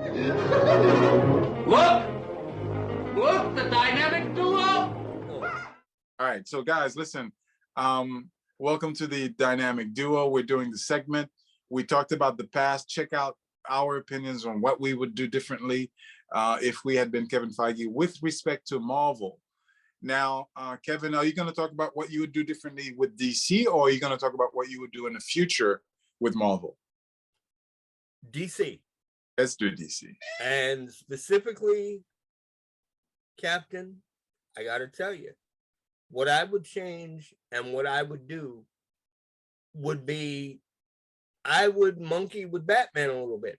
Look! Look, the dynamic duo! All right, so guys, listen. Welcome to the Dynamic Duo. We're doing the segment. We talked about the past. Check out our opinions on what we would do differently if we had been Kevin Feige with respect to Marvel. Now, Kevin, are you going to talk about what you would do differently with DC, or are you going to talk about what you would do in the future with Marvel? DC. Let's do DC. And specifically, Captain, I got to tell you, what I would change and what I would do would be I would monkey with Batman a little bit.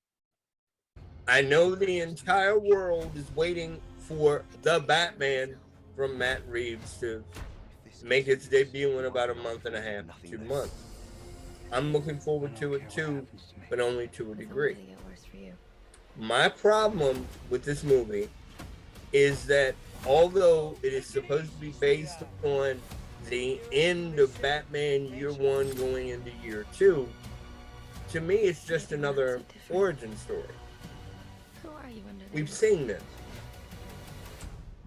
I know the entire world is waiting for the Batman from Matt Reeves to make its debut in about a month and a half, 2 months. I'm looking forward to it too, but only to a degree. My problem with this movie is that although it is supposed to be based on the end of Batman year 1 going into year 2, to me it's just another origin story. We've seen this.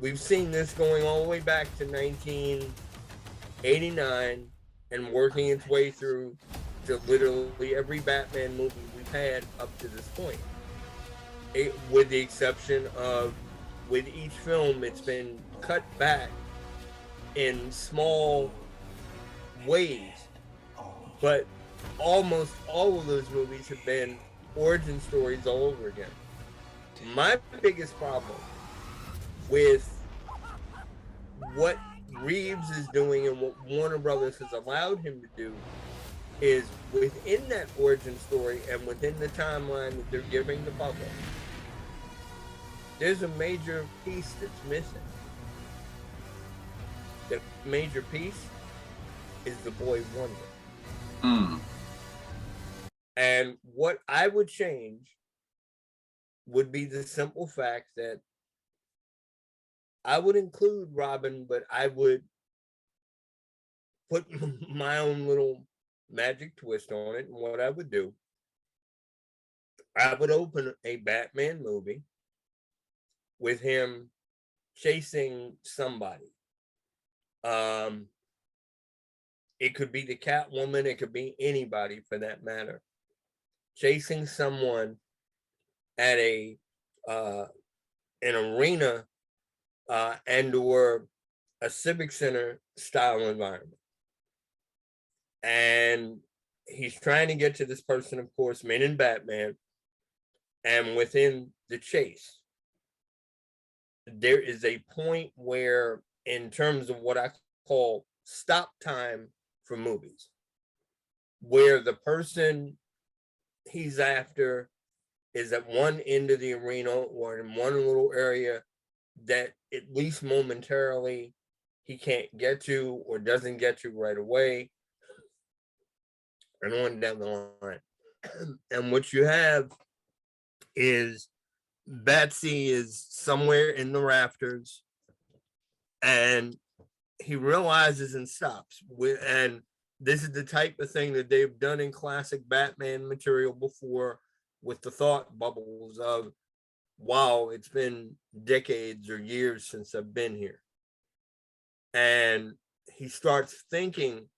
We've seen this going all the way back to 1989 and working its way through to literally every Batman movie we've had up to this point. With the exception of, with each film, it's been cut back in small ways, but almost all of those movies have been origin stories all over again. My biggest problem with what Reeves is doing and what Warner Brothers has allowed him to do is within that origin story and within the timeline that they're giving the public, there's a major piece that's missing. The major piece is the boy Wonder. And what I would change would be the simple fact that I would include Robin, but I would put my own little magic twist on it. And what I would do, I would open a Batman movie with him chasing somebody. It could be the Catwoman, it could be anybody for that matter. Chasing someone at an arena and or a civic center style environment. And he's trying to get to this person, of course, Men in Batman. And within the chase, there is a point where, in terms of what I call stop time for movies, where the person he's after is at one end of the arena or in one little area that at least momentarily he can't get to or doesn't get to right away, and on down the line. And what you have is Batsy is somewhere in the rafters and he realizes and stops. And this is the type of thing that they've done in classic Batman material before, with the thought bubbles of, wow, it's been decades or years since I've been here. And he starts thinking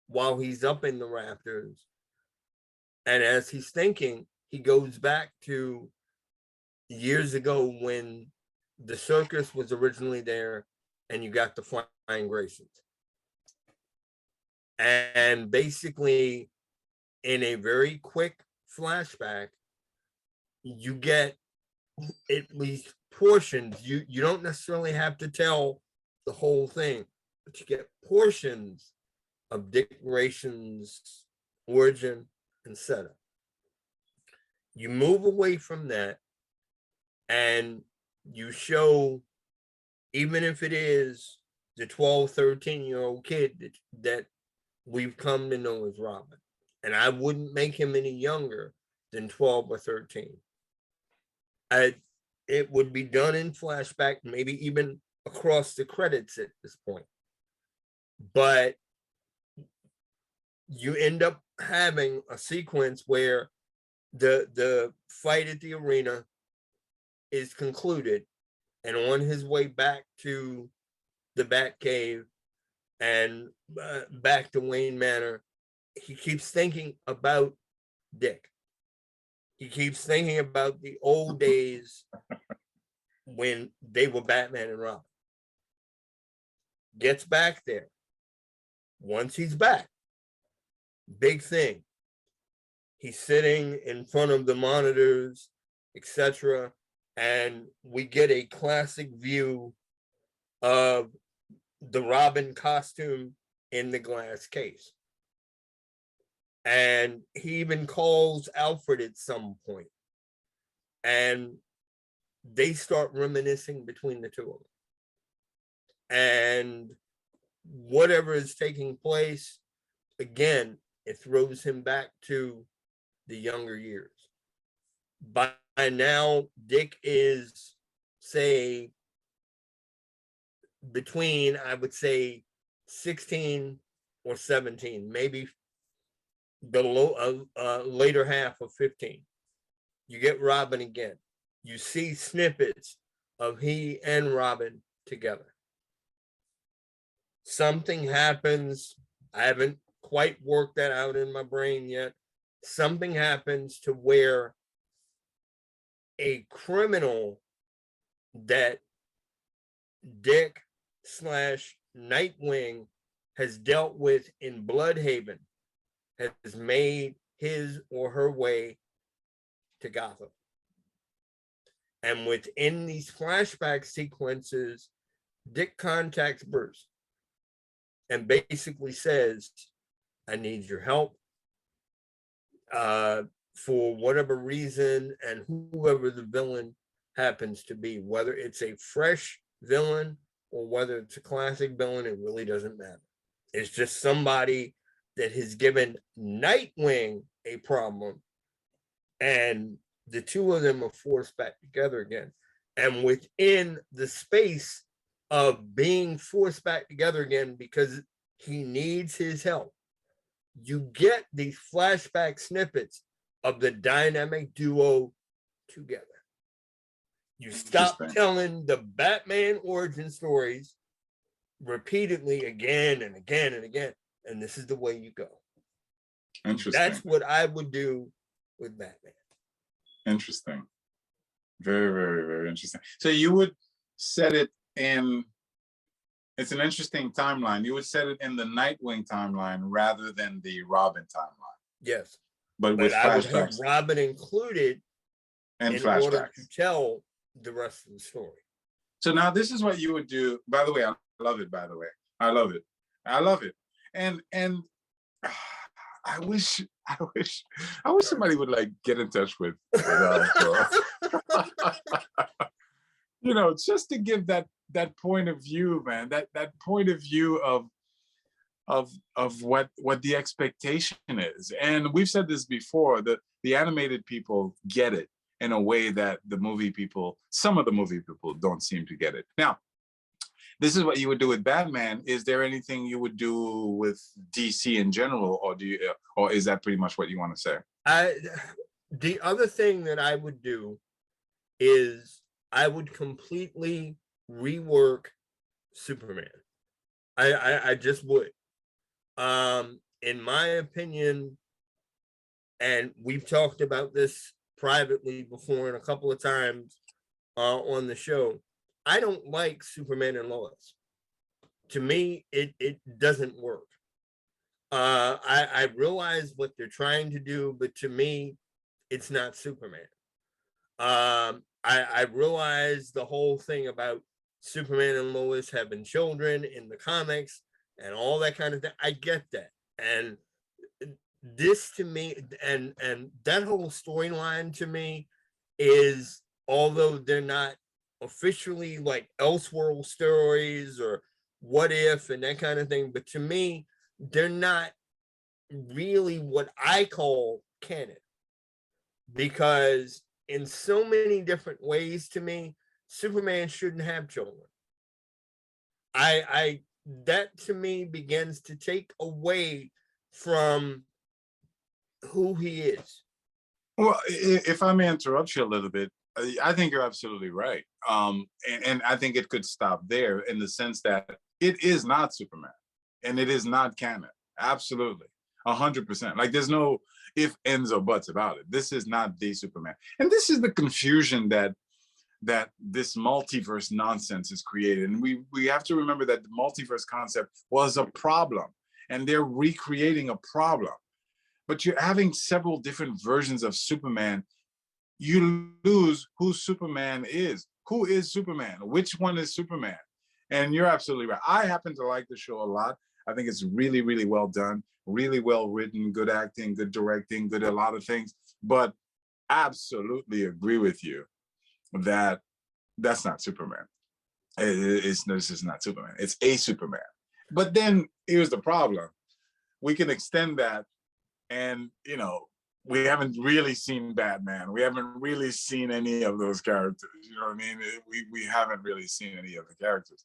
while he's up in the rafters. And as he's thinking, he goes back to years ago when the circus was originally there and you got the Flying Graysons. And basically, in a very quick flashback, you get at least portions. You don't necessarily have to tell the whole thing, but you get portions of Dick Grayson's origin and setup. You move away from that and you show, even if it is the 12, 13-year-old kid that we've come to know as Robin. And I wouldn't make him any younger than 12 or 13. It would be done in flashback, maybe even across the credits at this point. But you end up having a sequence where the fight at the arena, is concluded, and on his way back to the Batcave and back to Wayne Manor, he keeps thinking about Dick. He keeps thinking about the old days when they were Batman and Robin. Gets back there. Once he's back, big thing. He's sitting in front of the monitors, etc. And we get a classic view of the Robin costume in the glass case. And he even calls Alfred at some point. And they start reminiscing between the two of them. And whatever is taking place, again, it throws him back to the younger years. By now, Dick is, say, between, I would say, 16 or 17, maybe the later half of 15. You get Robin again. You see snippets of he and Robin together. Something happens. I haven't quite worked that out in my brain yet. Something happens to where a criminal that Dick / Nightwing has dealt with in Bloodhaven has made his or her way to Gotham. And within these flashback sequences, Dick contacts Bruce and basically says, I need your help. For whatever reason, and whoever the villain happens to be, whether it's a fresh villain or whether it's a classic villain, it really doesn't matter. It's just somebody that has given Nightwing a problem, and the two of them are forced back together again. And within the space of being forced back together again because he needs his help, you get these flashback snippets of the dynamic duo together. You stop telling the Batman origin stories repeatedly again and again and again, and this is the way you go. Interesting. That's what I would do with Batman. Interesting. Very, very, very interesting. So you would set it in, it's an interesting timeline. You would set it in the Nightwing timeline rather than the Robin timeline. Yes. But with I would have flashbacks Robin included and in order flashbacks. to tell the rest of the story. So now this is what you would do. By the way, I love it, by the way. I love it. I love it. And I wish somebody would like get in touch with you know, just to give that point of view, man, that point of view of what the expectation is. And we've said this before, the animated people get it in a way that some of the movie people don't seem to get it. Now, this is what you would do with Batman. Is there anything you would do with DC in general, or is that pretty much what you want to say? The other thing that I would do is I would completely rework Superman. I just would. In my opinion, and we've talked about this privately before and a couple of times on the show, I don't like Superman and Lois. To me, it doesn't work. I realize what they're trying to do, but to me, it's not Superman. I realize the whole thing about Superman and Lois having children in the comics and all that kind of thing. I get that. And this to me, and that whole storyline to me is, although they're not officially like Elseworld stories or What If and that kind of thing, but to me, they're not really what I call canon, because in so many different ways, to me, Superman shouldn't have children. That to me begins to take away from who he is. Well, if I may interrupt you a little bit, I think you're absolutely right. And I think it could stop there in the sense that it is not Superman and it is not canon. Absolutely. 100%. Like there's no if, ends, or buts about it. This is not the Superman. And this is the confusion that this multiverse nonsense is created. And we have to remember that the multiverse concept was a problem and they're recreating a problem. But you're having several different versions of Superman. You lose who Superman is. Who is Superman? Which one is Superman? And you're absolutely right. I happen to like the show a lot. I think it's really, really well done, really well written, good acting, good directing, good a lot of things. But absolutely agree with you that that's not Superman. This is not Superman. It's a Superman. But then here's the problem. We can extend that and, we haven't really seen Batman. We haven't really seen any of those characters. You know what I mean? We haven't really seen any of the characters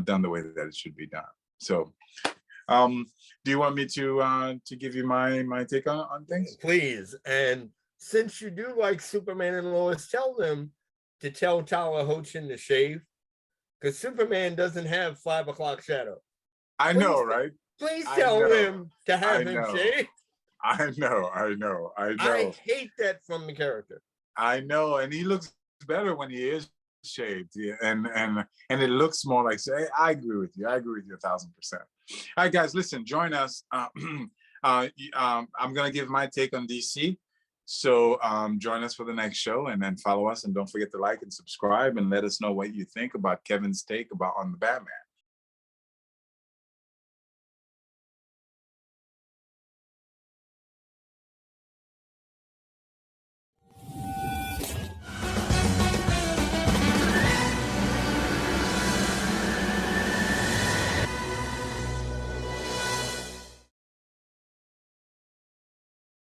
done the way that it should be done. So, do you want me to give you my take on things? Please. And since you do like Superman and Lois, tell them to tell Tyler Hoechlin to shave, because Superman doesn't have 5 o'clock shadow. I know, right? Please tell him to have him shave. I know. I hate that from the character. I know, and he looks better when he is shaved, yeah, and it looks more like. Say, I agree with you. I agree with you 1,000%. All right, guys, listen. Join us. I'm gonna give my take on DC. So join us for the next show, and then follow us, and don't forget to like and subscribe, and let us know what you think about Kevin's take on the Batman.